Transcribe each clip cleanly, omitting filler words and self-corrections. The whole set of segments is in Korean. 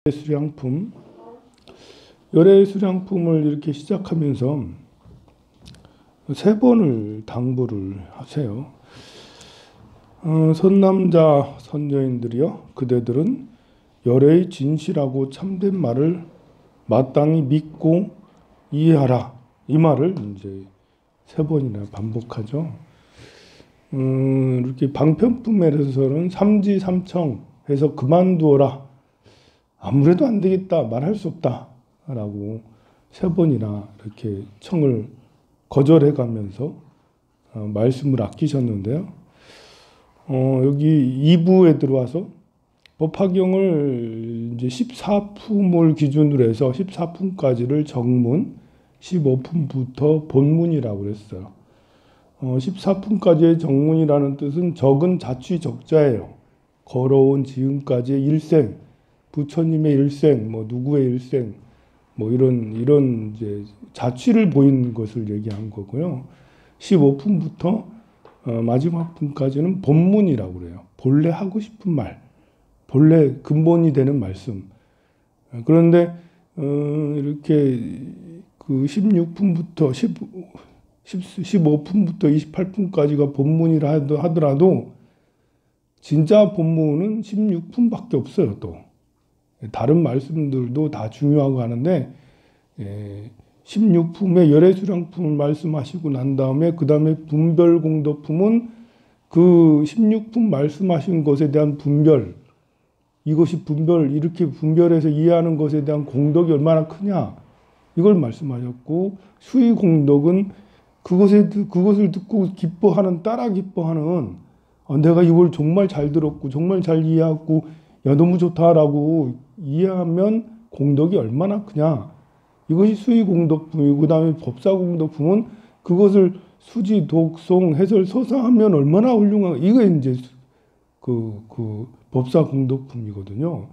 수량품, 열애 수량품을 이렇게 시작하면서 세 번을 당부를 하세요. 선남자 선녀인들이여, 그대들은 열애의 진실하고 참된 말을 마땅히 믿고 이해하라. 이 말을 이제 세 번이나 반복하죠. 이렇게 방편품에서는 삼지삼청 해서 그만두어라. 아무래도 안 되겠다, 말할 수 없다 라고 세 번이나 이렇게 청을 거절해 가면서 말씀을 아끼셨는데요. 여기 2부에 들어와서 법화경을 이제 14품을 기준으로 해서 14품까지를 정문, 15품부터 본문이라고 그랬어요. 14품까지의 정문이라는 뜻은 적은 자취 적자예요. 걸어온 지금까지의 일생, 부처님의 일생, 뭐 누구의 일생, 뭐 이런 이제 자취를 보인 것을 얘기한 거고요. 15품부터 마지막 품까지는 본문이라고 그래요. 본래 하고 싶은 말, 본래 근본이 되는 말씀. 그런데 이렇게 그 16품부터 15품부터 28품까지가 본문이라 하더라도 진짜 본문은 16품밖에 없어요. 또 다른 말씀들도 다 중요하고 하는데 16품의 열애수량품을 말씀하시고 난 다음에 그 다음에 분별공덕품은 그 16품 말씀하신 것에 대한 분별, 이것이 분별, 이렇게 분별해서 이해하는 것에 대한 공덕이 얼마나 크냐, 이걸 말씀하셨고, 수의공덕은 그것을 듣고 기뻐하는, 따라 기뻐하는, 내가 이걸 정말 잘 들었고 정말 잘 이해하고 야 너무 좋다라고 이해하면 공덕이 얼마나 크냐, 이것이 수의공덕품이고, 그 다음에 법사공덕품은 그것을 수지, 독송, 해설, 서사하면 얼마나 훌륭한가, 이거 이제 그 법사공덕품이거든요.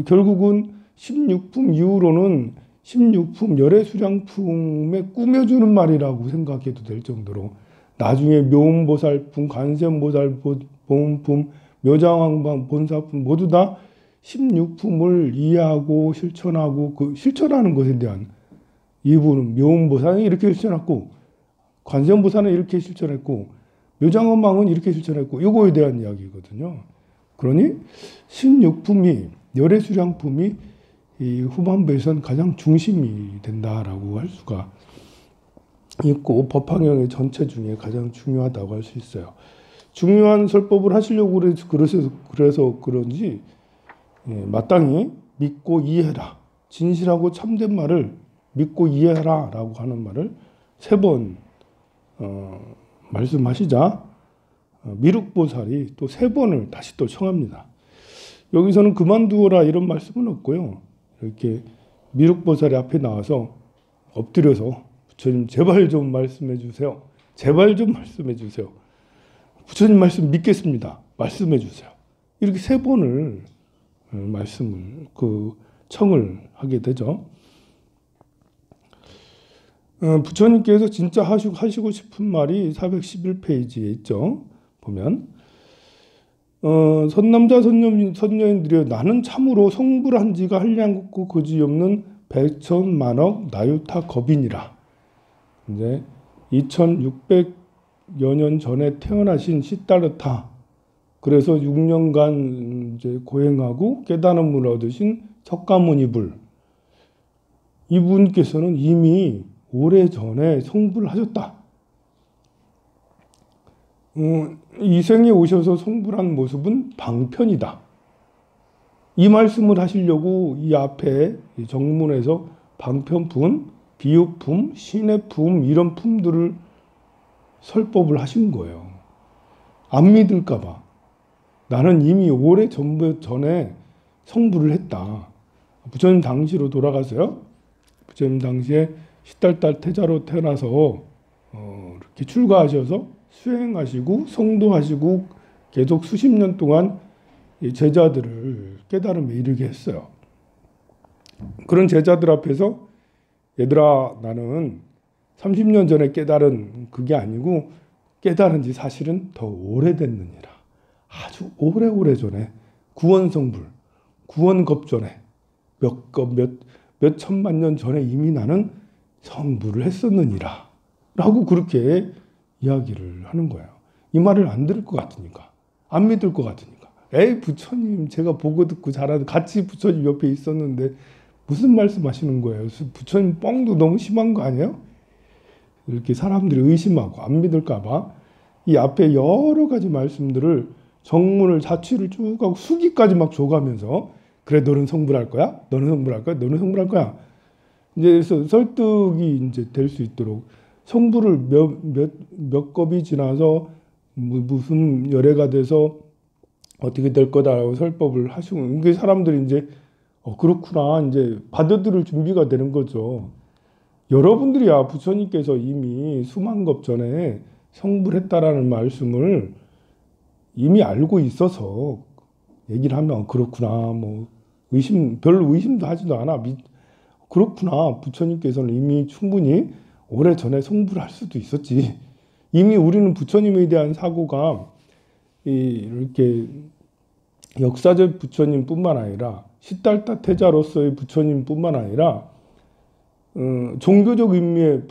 결국은 16품 이후로는 16품 열애수량품에 꾸며주는 말이라고 생각해도 될 정도로, 나중에 묘음보살품, 관세음보살본품, 묘장왕방 본사품 모두 다 16품을 이해하고 실천하고, 그 실천하는 것에 대한 이부는 묘음보살은 이렇게 실천했고, 관세음보살은 이렇게 실천했고, 묘장왕방은 이렇게 실천했고, 이거에 대한 이야기거든요. 그러니 16품이, 열애수량품이 이 후반부에서는 가장 중심이 된다라고 할 수가 있고, 법화경의 전체 중에 가장 중요하다고 할 수 있어요. 중요한 설법을 하시려고 그래서 그런지 마땅히 믿고 이해해라, 진실하고 참된 말을 믿고 이해하라 라고 하는 말을 세 번 말씀하시자 미륵보살이 또 세 번을 다시 또 청합니다. 여기서는 그만두어라 이런 말씀은 없고요. 이렇게 미륵보살이 앞에 나와서 엎드려서 부처님 제발 좀 말씀해 주세요. 제발 좀 말씀해 주세요. 부처님 말씀 믿겠습니다. 말씀해 주세요. 이렇게 세 번을 청을 하게 되죠. 부처님께서 진짜 하시고 싶은 말이 411페이지에 있죠. 보면 선남자 선녀인들이여, 나는 참으로 성불한 지가 한량 없고 거지없는 백천만억 나유타 겁이니라. 이제 2600여 년 전에 태어나신 시달르타, 그래서 6년간 이제 고행하고 깨달음을 얻으신 석가모니불, 이분께서는 이미 오래전에 성불하셨다. 이 생에 오셔서 성불한 모습은 방편이다. 이 말씀을 하시려고 이 앞에 정문에서 방편품, 비유품, 신해품 이런 품들을 설법을 하신 거예요. 안 믿을까 봐. 나는 이미 오래 전에 성불을 했다. 부처님 당시로 돌아가서요. 부처님 당시에 시달달 태자로 태어나서 이렇게 출가하셔서 수행하시고 성도하시고 계속 수십 년 동안 제자들을 깨달음에 이르게 했어요. 그런 제자들 앞에서 얘들아, 나는 30년 전에 깨달은 그게 아니고 깨달은 지 사실은 더 오래됐느니라. 아주 오래오래 전에 구원성불, 구원겁전에 몇 천만 년 전에 이미 나는 성불을 했었느니라 라고 그렇게 이야기를 하는 거예요. 이 말을 안 들을 것 같으니까, 안 믿을 것 같으니까. 에이, 부처님 제가 보고 듣고 잘하는, 같이 부처님 옆에 있었는데 무슨 말씀하시는 거예요? 부처님 뻥도 너무 심한 거 아니에요? 이렇게 사람들이 의심하고 안 믿을까 봐 이 앞에 여러 가지 말씀들을 정문을 자취를 쭉 하고 수기까지 막 줘가면서, 그래 너는 성불할 거야? 너는 성불할 거야? 너는 성불할 거야? 이제 그래서 설득이 이제 될 수 있도록 성불을 몇 겁이 지나서 무슨 열애가 돼서 어떻게 될 거다라고 설법을 하시고, 이게 사람들이 이제 그렇구나 이제 받아들일 준비가 되는 거죠. 여러분들이야 부처님께서 이미 수만 겁 전에 성불했다라는 말씀을 이미 알고 있어서 얘기를 하면 그렇구나, 뭐 별로 의심도 하지도 않아. 그렇구나, 부처님께서는 이미 충분히 오래전에 성불할 수도 있었지. 이미 우리는 부처님에 대한 사고가 이렇게 역사적 부처님뿐만 아니라 시달타 태자로서의 부처님뿐만 아니라 종교적 의미의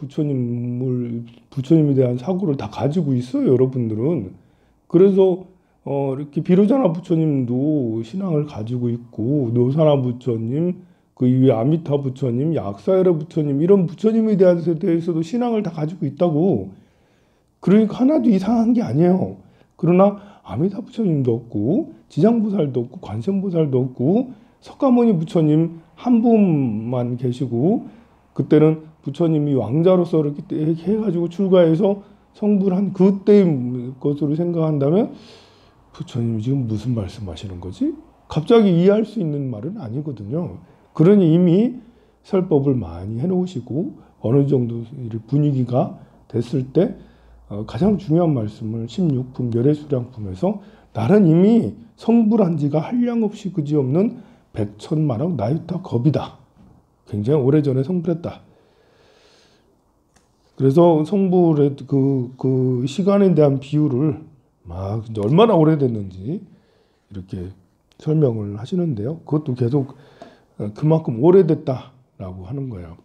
부처님에 대한 사고를 다 가지고 있어요, 여러분들은. 그래서 이렇게 비로자나 부처님도 신앙을 가지고 있고, 노사나 부처님, 그 이후에 아미타 부처님, 약사에라 부처님, 이런 부처님에 대해서도 신앙을 다 가지고 있다고. 그러니까 하나도 이상한 게 아니에요. 그러나 아미타 부처님도 없고, 지장보살도 없고, 관세음보살도 없고, 석가모니 부처님 한 분만 계시고, 그때는 부처님이 왕자로서 이렇게 해가지고 출가해서 성불한 그때의 것으로 생각한다면 부처님이 지금 무슨 말씀하시는 거지? 갑자기 이해할 수 있는 말은 아니거든요. 그러니 이미 설법을 많이 해놓으시고 어느 정도 분위기가 됐을 때 가장 중요한 말씀을 16품 열애수량품에서 나는 이미 성불한 지가 한량없이 그지없는 백천만억 나유타 겁이다. 굉장히 오래전에 성불했다. 그래서 성불의 그 시간에 대한 비율을 막 얼마나 오래됐는지 이렇게 설명을 하시는데요. 그것도 계속 그만큼 오래됐다라고 하는 거예요.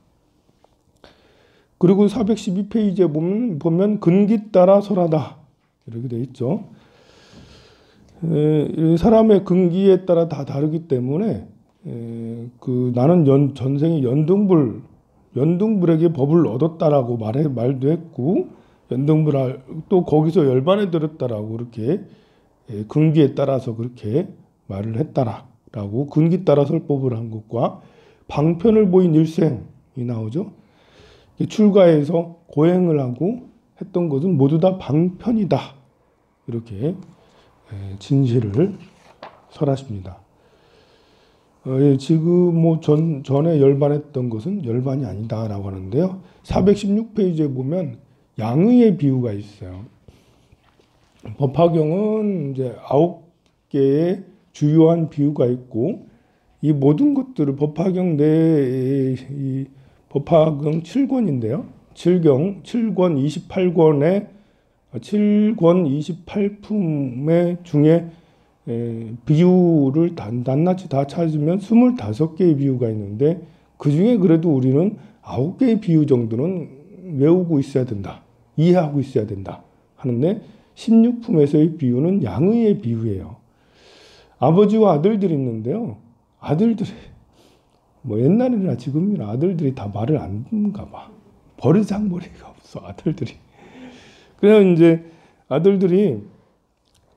그리고 412페이지에 보면 근기 따라 설하다 이렇게 돼 있죠. 사람의 근기에 따라 다 다르기 때문에 나는 전생에 연등불에게 법을 얻었다라고 말도 했고, 연등불 또 거기서 열반에 들었다라고 그렇게 근기에 따라서 그렇게 말을 했다라고 근기 따라 설법을 한 것과 방편을 보인 일생이 나오죠. 출가해서 고행을 하고 했던 것은 모두 다 방편이다. 이렇게 진실을 설하십니다. 지금 전에 열반했던 것은 열반이 아니다라고 하는데요. 416페이지에 보면 양의의 비유가 있어요. 법화경은 이제 9개의 주요한 비유가 있고, 이 모든 것들을 법화경 내에 법화경 7권인데요. 7권 28권의 7권 28품의 중에 비유를 낱낱이 다 찾으면 25개의 비유가 있는데, 그 중에 그래도 우리는 9개의 비유 정도는 외우고 있어야 된다, 이해하고 있어야 된다 하는데, 16품에서의 비유는 양의의 비유예요. 아버지와 아들들이 있는데요. 아들들이 옛날이나 지금이나 아들들이 다 말을 안 듣는가 봐. 버르장머리가 없어, 아들들이. 그냥 이제 아들들이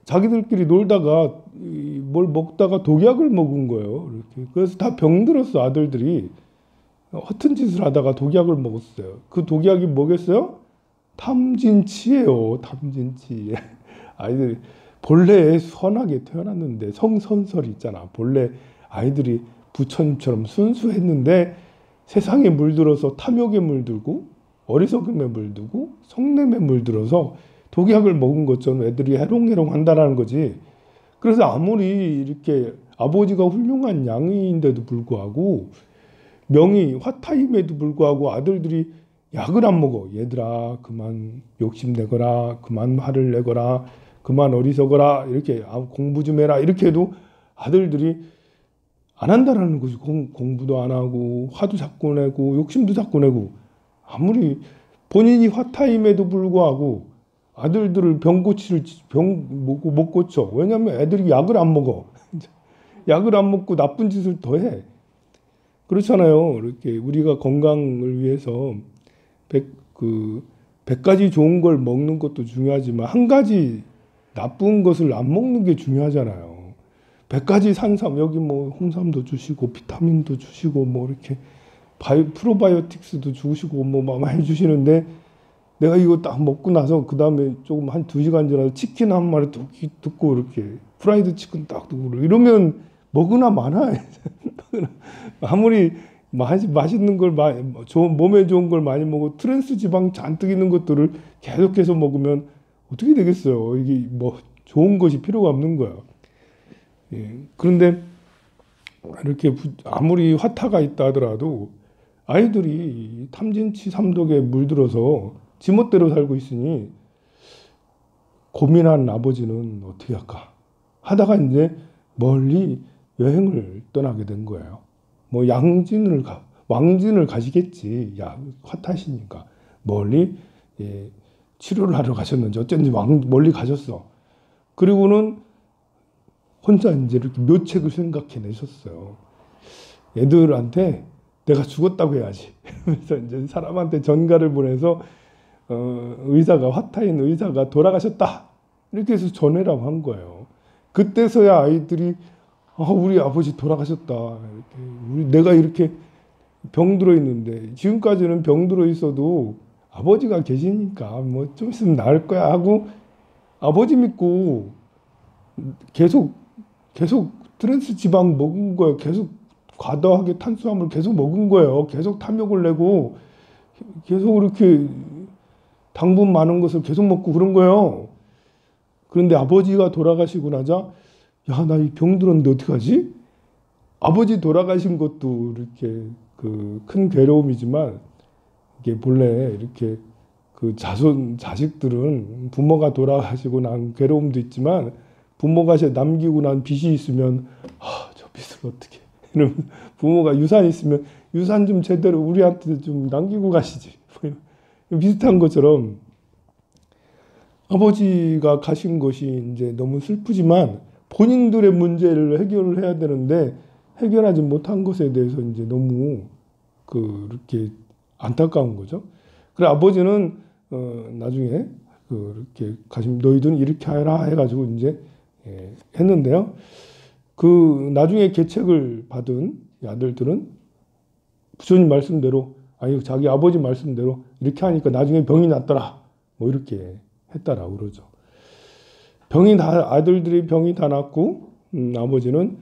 자기들끼리 놀다가 뭘 먹다가 독약을 먹은 거예요. 이렇게. 그래서 다 병들었어, 아들들이. 허튼 짓을 하다가 독약을 먹었어요. 그 독약이 뭐겠어요? 탐진치예요. 탐진치. 아이들이 본래 선하게 태어났는데, 성선설 있잖아. 본래 아이들이 부처님처럼 순수했는데 세상에 물들어서 탐욕에 물들고 어리석음에 물들고 성냄에 물들어서 독약을 먹은 것처럼 애들이 해롱해롱 한다는 거지. 그래서 아무리 이렇게 아버지가 훌륭한 양의인데도 불구하고, 명의 화타임에도 불구하고 아들들이 약을 안 먹어. 얘들아 그만 욕심내거라, 그만 화를 내거라, 그만 어리석어라, 이렇게 공부 좀 해라, 이렇게 해도 아들들이 안 한다라는 거지. 공부도 안 하고 화도 자꾸 내고 욕심도 자꾸 내고 아무리 본인이 화타임에도 불구하고 아들들을 못 고쳐. 왜냐하면 애들이 약을 안 먹어. 약을 안 먹고 나쁜 짓을 더 해. 그렇잖아요. 이렇게 우리가 건강을 위해서 백 가지 좋은 걸 먹는 것도 중요하지만 한 가지 나쁜 것을 안 먹는 게 중요하잖아요. 100가지 산삼, 여기 뭐 홍삼도 주시고 비타민도 주시고 뭐 이렇게 프로바이오틱스도 주시고 뭐 많이 주시는데 내가 이거 딱 먹고 나서 그 다음에 조금 한 2시간 지나서 치킨 한 마리 듣고 이렇게 프라이드 치킨 딱 듣고 이러면 먹으나 마나. 아무리 맛있는 걸 몸에 좋은 걸 많이 먹고 트랜스 지방 잔뜩 있는 것들을 계속해서 먹으면 어떻게 되겠어요. 이게 뭐 좋은 것이 필요가 없는 거야. 예. 그런데 이렇게 아무리 화타가 있다 하더라도 아이들이 탐진치 삼독에 물들어서 지멋대로 살고 있으니 고민한 아버지는 어떻게 할까 하다가 이제 멀리 여행을 떠나게 된 거예요. 뭐 왕진을 가시겠지. 화타시니까 멀리 치료를 하러 가셨는지 어쩐지 멀리 가셨어. 그리고는 혼자 이제 이렇게 묘책을 생각해 내셨어요. 애들한테 내가 죽었다고 해야지. 그래서 이제 사람한테 전가를 보내서 화타인 의사가 돌아가셨다. 이렇게 해서 전해라고 한 거예요. 그때서야 아이들이 우리 아버지 돌아가셨다. 내가 이렇게 병들어 있는데 지금까지는 병들어 있어도 아버지가 계시니까 뭐 좀 있으면 나을 거야 하고 아버지 믿고 계속 트랜스 지방 먹은 거예요. 계속 과다하게 탄수화물 계속 먹은 거예요. 계속 탐욕을 내고 계속 이렇게 당분 많은 것을 계속 먹고 그런 거예요. 그런데 아버지가 돌아가시고 나자 나 이 병 들었는데 어떡하지? 아버지 돌아가신 것도 이렇게 큰 괴로움이지만 이게 본래 이렇게 자식들은 부모가 돌아가시고 난 괴로움도 있지만 부모가 남기고 난 빚이 있으면 저 빚을 어떻게 이러면 부모가 유산 있으면 유산 좀 제대로 우리한테 좀 남기고 가시지. 비슷한 것처럼 아버지가 가신 것이 이제 너무 슬프지만 본인들의 문제를 해결을 해야 되는데 해결하지 못한 것에 대해서 이제 너무 이렇게 안타까운 거죠. 그래 아버지는 나중에 이렇게 너희들은 이렇게 해라 해가지고 이제 했는데요. 나중에 계책을 받은 아들들은 부처님 말씀대로 자기 아버지 말씀대로 이렇게 하니까 나중에 병이 났더라. 뭐 이렇게 했다라고 그러죠. 아들들이 병이 다 났고 아버지는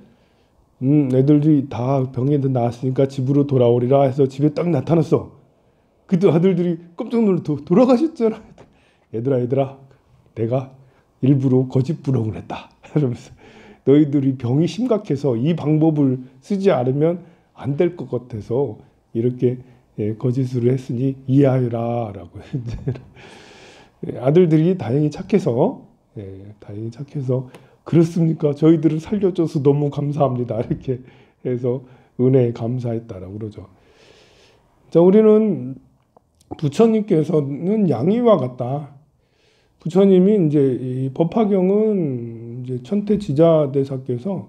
애들이 다 병이 다 나았으니까 집으로 돌아오리라 해서 집에 딱 나타났어. 그때 아들들이 깜짝 놀라 돌아가셨잖아. 얘들아 내가 일부러 거짓 부렁을 했다. 이러면서 너희들이 병이 심각해서 이 방법을 쓰지 않으면 안 될 것 같아서 이렇게 거짓으로 했으니 이해하여라 라고. 아들들이 다행히 착해서 그렇습니까? 저희들을 살려줘서 너무 감사합니다. 이렇게 해서 은혜에 감사했다라고 그러죠. 자, 우리는 부처님께서는 양이와 같다. 부처님이 이제 이 법화경은 이제 천태지자대사께서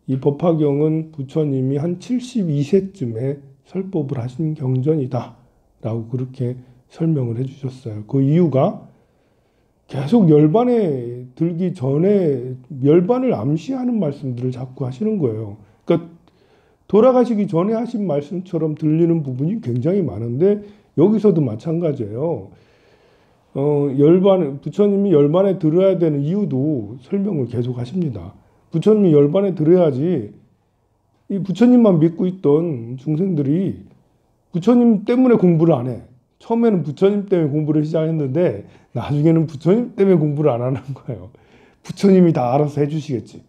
이 법화경은 부처님이 한 72세쯤에 설법을 하신 경전이다 라고 그렇게 설명을 해주셨어요. 그 이유가 계속 열반에 들기 전에 열반을 암시하는 말씀들을 자꾸 하시는 거예요. 그러니까 돌아가시기 전에 하신 말씀처럼 들리는 부분이 굉장히 많은데 여기서도 마찬가지예요. 부처님이 열반에 들어야 되는 이유도 설명을 계속 하십니다. 부처님이 열반에 들어야지 이 부처님만 믿고 있던 중생들이 부처님 때문에 공부를 안 해. 처음에는 부처님 때문에 공부를 시작했는데 나중에는 부처님 때문에 공부를 안 하는 거예요. 부처님이 다 알아서 해주시겠지.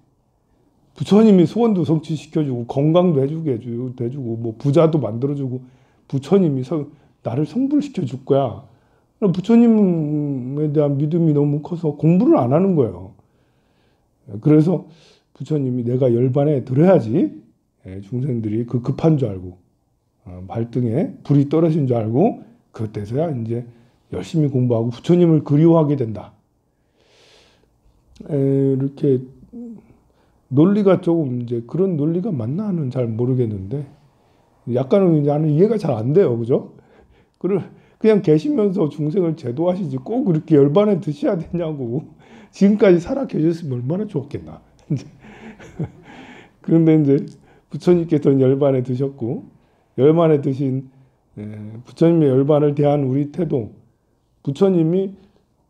부처님이 소원도 성취시켜주고 건강도 해주고 뭐 부자도 만들어주고 부처님이 나를 성불시켜줄 거야. 부처님에 대한 믿음이 너무 커서 공부를 안 하는 거예요. 그래서 부처님이 내가 열반에 들어야지 중생들이 그 급한 줄 알고 발등에 불이 떨어진 줄 알고 그때서야 이제 열심히 공부하고 부처님을 그리워하게 된다. 이렇게 논리가 조금 이제 그런 논리가 맞나는 잘 모르겠는데 약간은 나는 이해가 잘 안 돼요, 그죠? 그냥 계시면서 중생을 제도하시지 꼭 그렇게 열반에 드셔야 되냐고. 지금까지 살아 계셨으면 얼마나 좋았겠나. 그런데 이제 부처님께서는 열반에 드셨고 열반에 드신 부처님의 열반을 대한 우리 태도, 부처님이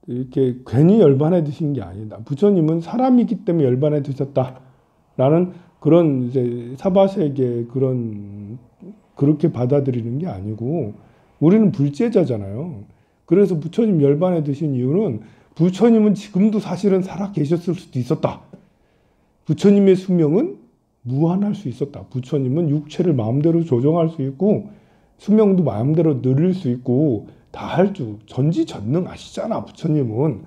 이렇게 괜히 열반에 드신 게 아니다. 부처님은 사람이기 때문에 열반에 드셨다라는 그런 이제 사바세계 그렇게 받아들이는 게 아니고 우리는 불제자잖아요. 그래서 부처님 열반에 드신 이유는 부처님은 지금도 사실은 살아 계셨을 수도 있었다. 부처님의 수명은 무한할 수 있었다. 부처님은 육체를 마음대로 조정할 수 있고 수명도 마음대로 늘릴 수 있고 다 할 줄 전지전능하시잖아, 부처님은.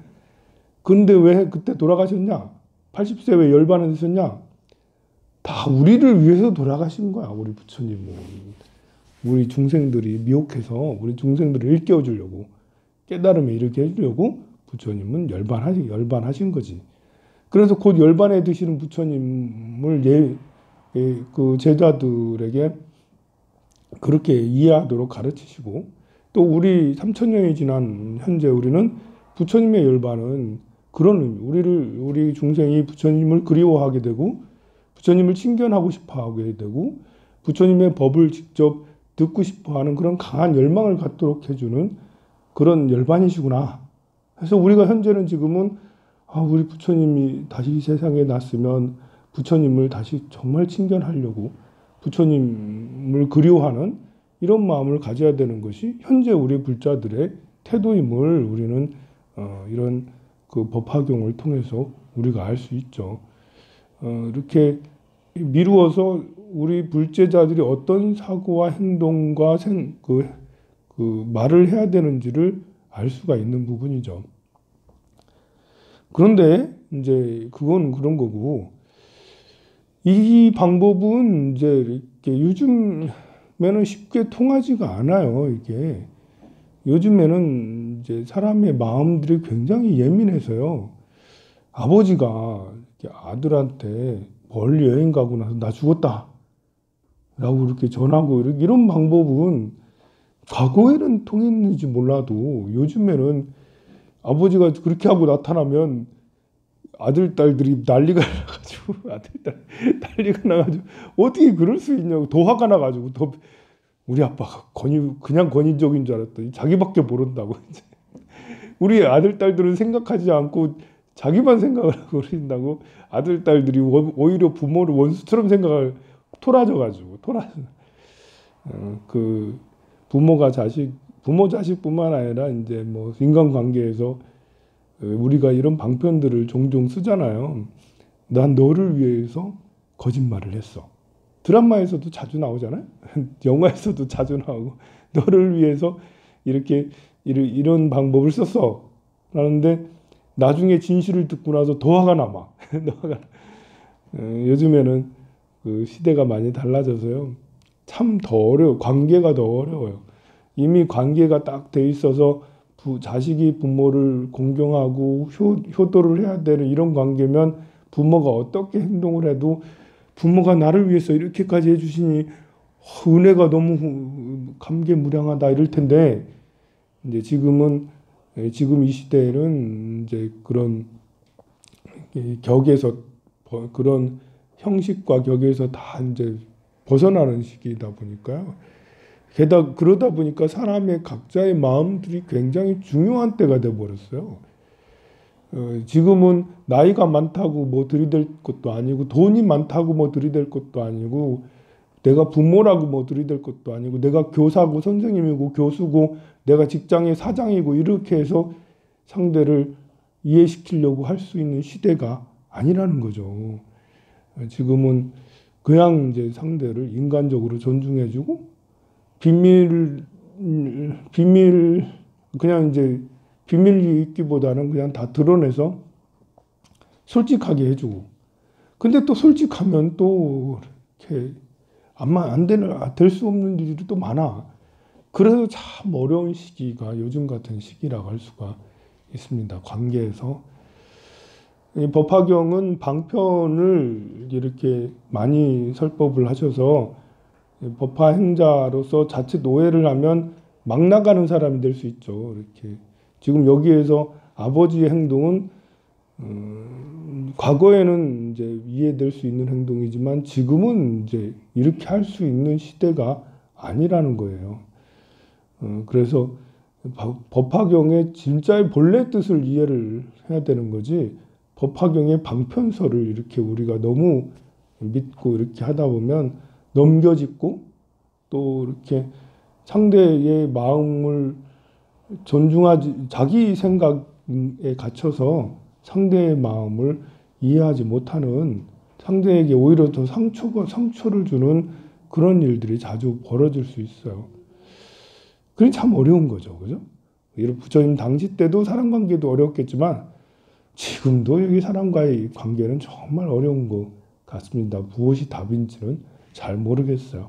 근데 왜 그때 돌아가셨냐? 80세 왜 열반에 드셨냐? 다 우리를 위해서 돌아가신 거야, 우리 부처님은. 우리 중생들이 미혹해서 우리 중생들을 일깨워 주려고, 깨달음에 이르게 해주려고 부처님은 열반하신 거지. 그래서 곧 열반에 드시는 부처님을 그 제자들에게 그렇게 이해하도록 가르치시고, 또 우리 3000년이 지난 현재 우리는 부처님의 열반은 그런 우리 중생이 부처님을 그리워하게 되고 부처님을 친견하고 싶어 하게 되고 부처님의 법을 직접 듣고 싶어 하는 그런 강한 열망을 갖도록 해주는 그런 열반이시구나. 그래서 우리가 현재는 지금은 우리 부처님이 다시 세상에 났으면 부처님을 다시 정말 친견하려고 부처님을 그리워하는 이런 마음을 가져야 되는 것이 현재 우리 불자들의 태도임을 우리는 이런 그 법화경을 통해서 우리가 알 수 있죠. 이렇게 미루어서 우리 불제자들이 어떤 사고와 행동과 말을 해야 되는지를 알 수가 있는 부분이죠. 그런데 이제 그건 그런 거고, 이 방법은 이제 이렇게 요즘에는 쉽게 통하지가 않아요. 이게 요즘에는 이제 사람의 마음들이 굉장히 예민해서요. 아버지가 아들한테 멀리 여행 가고 나서 나 죽었다 라고 이렇게 전하고 이런 방법은 과거에는 통했는지 몰라도 요즘에는 아버지가 그렇게 하고 나타나면 아들, 딸들이 난리가 나가지고 난리가 나가지고 어떻게 그럴 수 있냐고 더 화가 나가지고 더 우리 아빠가 그냥 권위적인 줄 알았더니 자기밖에 모른다고. 이제 우리 아들, 딸들은 생각하지 않고 자기만 생각을 하고 그런다고 아들, 딸들이 오히려 부모를 원수처럼 생각을 토라져가지고 그 부모 자식뿐만 아니라 이제 뭐 인간관계에서 우리가 이런 방편들을 종종 쓰잖아요. 난 너를 위해서 거짓말을 했어. 드라마에서도 자주 나오잖아요. 영화에서도 자주 나오고 너를 위해서 이런 방법을 썼어. 라는데 나중에 진실을 듣고 나서 더 화가 남아. 요즘에는 그 시대가 많이 달라져서요. 참 더 어려워. 관계가 더 어려워요. 이미 관계가 딱 돼 있어서 자식이 부모를 공경하고 효도를 해야 되는 이런 관계면 부모가 어떻게 행동을 해도 부모가 나를 위해서 이렇게까지 해주시니 은혜가 너무 감개무량하다 이럴 텐데 이제 지금 이 시대에는 이제 그런 격에서 그런 형식과 격에서 다 이제 벗어나는 시기이다 보니까요. 게다가 그러다 보니까 사람의 각자의 마음들이 굉장히 중요한 때가 돼 버렸어요. 지금은 나이가 많다고 뭐 들이댈 것도 아니고 돈이 많다고 뭐 들이댈 것도 아니고 내가 부모라고 뭐 들이댈 것도 아니고 내가 교사고 선생님이고 교수고 내가 직장의 사장이고 이렇게 해서 상대를 이해시키려고 할 수 있는 시대가 아니라는 거죠. 지금은 그냥 이제 상대를 인간적으로 존중해주고 그냥 이제 비밀이 있기보다는 그냥 다 드러내서 솔직하게 해주고. 근데 또 솔직하면 또 이렇게 아마 안 되는, 될 수 없는 일이 또 많아. 그래서 참 어려운 시기가 요즘 같은 시기라고 할 수가 있습니다. 관계에서. 이 법화경은 방편을 이렇게 많이 설법을 하셔서 법화 행자로서 자칫 오해를 하면 막 나가는 사람이 될 수 있죠. 이렇게 지금 여기에서 아버지의 행동은 과거에는 이제 이해될 수 있는 행동이지만 지금은 이제 이렇게 할 수 있는 시대가 아니라는 거예요. 그래서 법화경의 진짜의 본래 뜻을 이해를 해야 되는 거지, 법화경의 방편서를 이렇게 우리가 너무 믿고 이렇게 하다 보면 넘겨짚고 또 이렇게 상대의 마음을 존중하지, 자기 생각에 갇혀서 상대의 마음을 이해하지 못하는, 상대에게 오히려 더 상처를 주는 그런 일들이 자주 벌어질 수 있어요. 그게 참 어려운 거죠. 그죠? 부처님 당시 때도 사람 관계도 어렵겠지만 지금도 여기 사람과의 관계는 정말 어려운 것 같습니다. 무엇이 답인지는 잘 모르겠어요.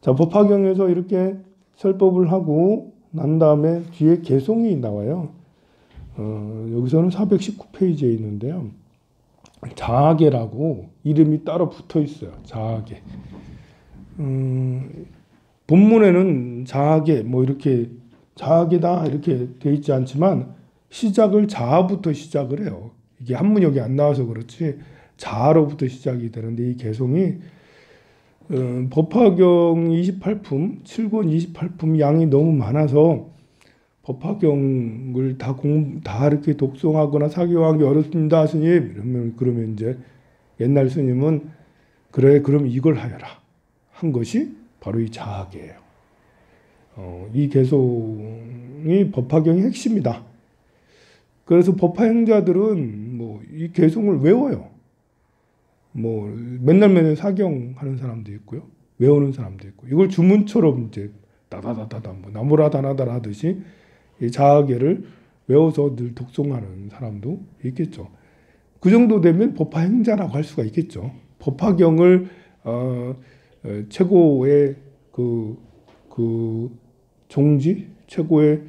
자, 법화경에서 이렇게 설법을 하고 난 다음에 뒤에 개송이 나와요. 여기서는 419페이지에 있는데요. 자하계라고 이름이 따로 붙어 있어요. 자하계. 본문에는 자하계 뭐 이렇게 자하계다 이렇게 돼 있지 않지만 시작을 자하부터 시작을 해요. 이게 한문역이 안 나와서 그렇지 자하로부터 시작이 되는데, 이 개송이 법화경 28품, 7권 28품 양이 너무 많아서 법화경을 다 이렇게 독송하거나 사교하기 어렵습니다, 스님. 그러면 이제 옛날 스님은 그래, 그럼 이걸 하여라 한 것이 바로 이 자하계예요. 이 개송이 법화경의 핵심이다. 그래서 법화행자들은 뭐 이 개송을 외워요. 뭐 맨날 사경하는 사람도 있고요, 외우는 사람도 있고, 이걸 주문처럼 이제 다다다다다 뭐 나무라다나다라 하듯이 이 자하계를 외워서 늘 독송하는 사람도 있겠죠. 그 정도 되면 법화행자라고 할 수가 있겠죠. 법화경을 최고의 그 종지, 최고의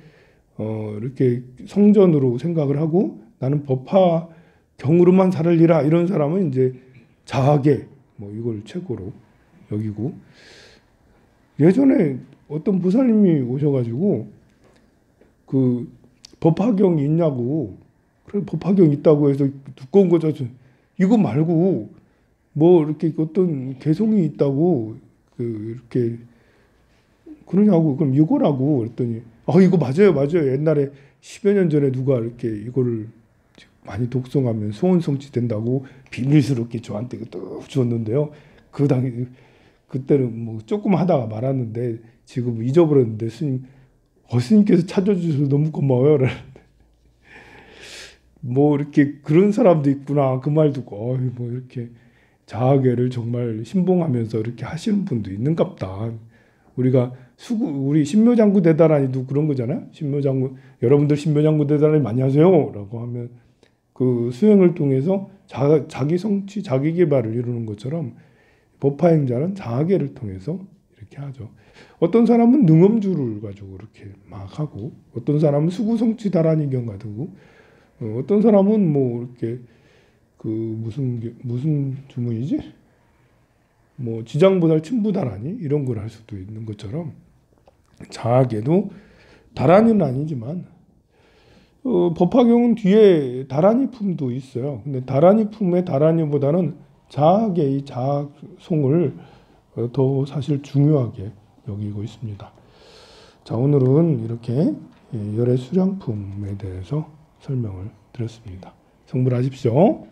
이렇게 성전으로 생각을 하고 나는 법화경으로만 살으리라 이런 사람은 이제 자하계 뭐 이걸 최고로 여기고, 예전에 어떤 부사님이 오셔가지고 그 법화경이 있냐고, 그래 법화경 있다고 해서 두꺼운 거 줬어. 이거 말고 뭐 이렇게 어떤 개송이 있다고 이렇게 그러냐고, 그럼 이거라고 그랬더니 이거 맞아요. 옛날에 10여 년 전에 누가 이렇게 이거를 많이 독송하면 소원성취 된다고 비밀스럽게 저한테 뚝 주었는데요. 그때는 뭐 조금 하다가 말았는데 지금 잊어버렸는데 스님께서 찾아주셔서 너무 고마워요. 뭐 이렇게 그런 사람도 있구나 그 말 듣고 뭐 이렇게 자하계를 정말 신봉하면서 이렇게 하시는 분도 있는갑다. 우리 신묘장구 대다라니도 그런 거잖아요. 신묘장구, 여러분들 신묘장구 대다라니 많이 하세요라고 하면 그 수행을 통해서 자기 성취, 자기 개발을 이루는 것처럼 법화행자는 자하계를 통해서 이렇게 하죠. 어떤 사람은 능엄주를 가지고 이렇게 막 하고, 어떤 사람은 수구성취 다란이경 가지고, 어떤 사람은 뭐 이렇게 그 무슨 주문이지? 뭐 지장보살 친부다란이 이런 걸 할 수도 있는 것처럼 자하계도 다란이는 아니지만 법화경은 뒤에 다란이 품도 있어요. 근데 다란이 품의 다란이보다는 자하계의 자송을 더 사실 중요하게 여기고 있습니다. 자, 오늘은 이렇게 열애 수량품에 대해서 설명을 드렸습니다. 성불하십시오.